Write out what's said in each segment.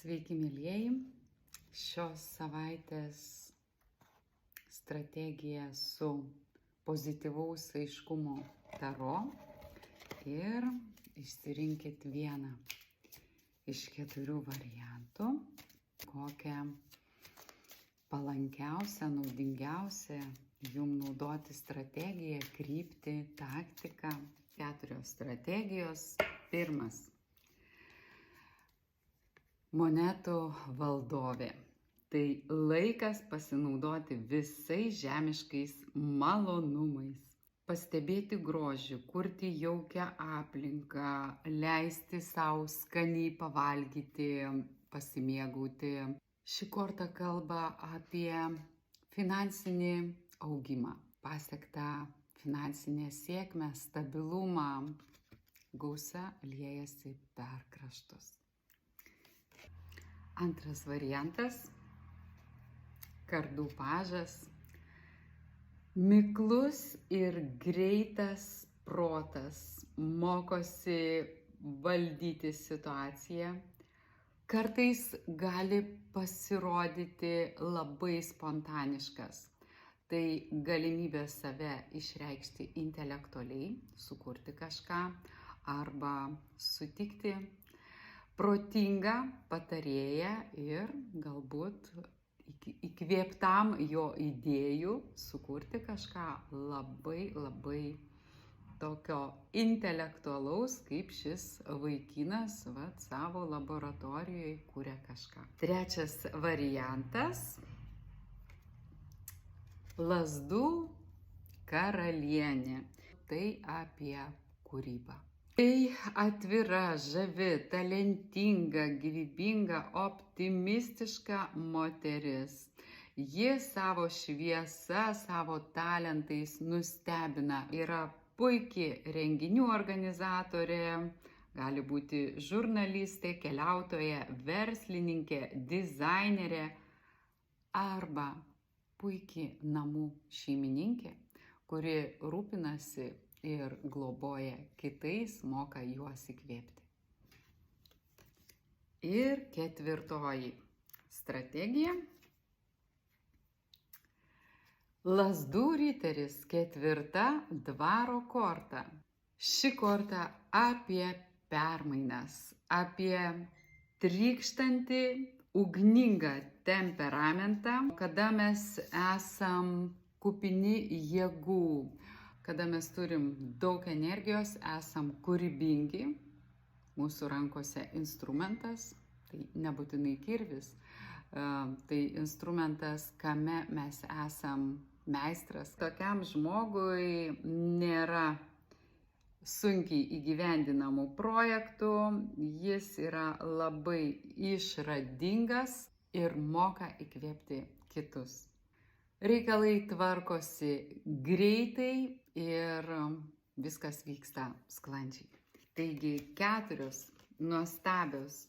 Sveiki, mėlyjeji. Šios savaitės strategija su pozityvaus aiškumo taro ir išsirinkit vieną iš 4 variantų, kokią palankiausią, naudingiausią jums naudoti strategiją, kryptį, taktiką. 4 strategijos. Pirmas. Monetų valdovė. Tai laikas pasinaudoti visais žemiškais malonumais. Pastebėti grožį, kurti jaukią aplinką, leisti savo skaniai pavalgyti, pasimėgauti. Ši korta kalba apie finansinį augimą, pasiektą finansinę sėkmę, stabilumą. Gausa liejasi per kraštus. Antras variantas. Kardų pažas. Miklus ir greitas protas mokosi valdyti situaciją. Kartais gali pasirodyti labai spontaniškas. Tai galimybė save išreikšti intelektualiai, sukurti kažką arba sutikti protingą patarėją ir galbūt įkvėptam jo idėjų sukurti kažką labai tokio intelektualaus, kaip šis vaikinas savo laboratorijoje kuria kažką. Trečias variantas. Lazdų karalienė. Tai apie kūrybą. Tai atvira, žavi, talentinga, gyvybinga, optimistiška moteris. Ji savo šviesa, savo talentais nustebina. Yra puikiai renginių organizatorė, gali būti žurnalistė, keliautoja, verslininkė, dizainerė arba puikiai namų šeimininkė, kuri rūpinasi ir globoja kitais, moka juos įkvėpti. Ir 4 strategija. Lazdų riteris, 4 dvaro korta. Ši korta apie permainas, apie trykštantį ugningą temperamentą, kada mes esam kupini jėgų, kada mes turim daug energijos, esam kūrybingi, mūsų rankose instrumentas, tai nebūtinai kirvis, tai instrumentas, kame mes esam meistras. Tokiam žmogui nėra sunkiai įgyvendinamų projektų, jis yra labai išradingas ir moka įkvėpti kitus. Reikalai tvarkosi greitai ir viskas vyksta sklandžiai. Taigi 4 nuostabios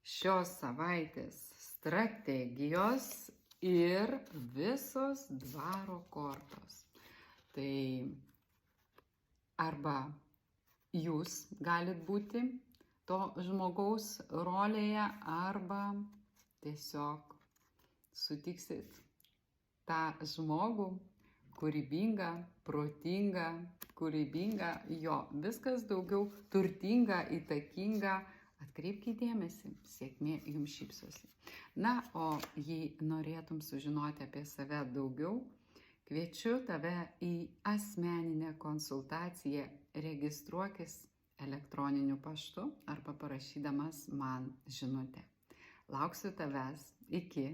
šios savaitės strategijos ir visos dvaro kortos. Tai arba jūs galit būti to žmogaus rolėje, arba tiesiog sutiksit tą žmogų, kūrybingą, protingą, kūrybingą, jo viskas daugiau, turtingą, įtakingą. Atkreipkite dėmesį, sėkmė jums šypsosi. Na, o jei norėtum sužinoti apie save daugiau, kviečiu tave į asmeninę konsultaciją. Registruokis elektroniniu paštu arba parašydamas man žinutę. Lauksiu tavęs. Iki.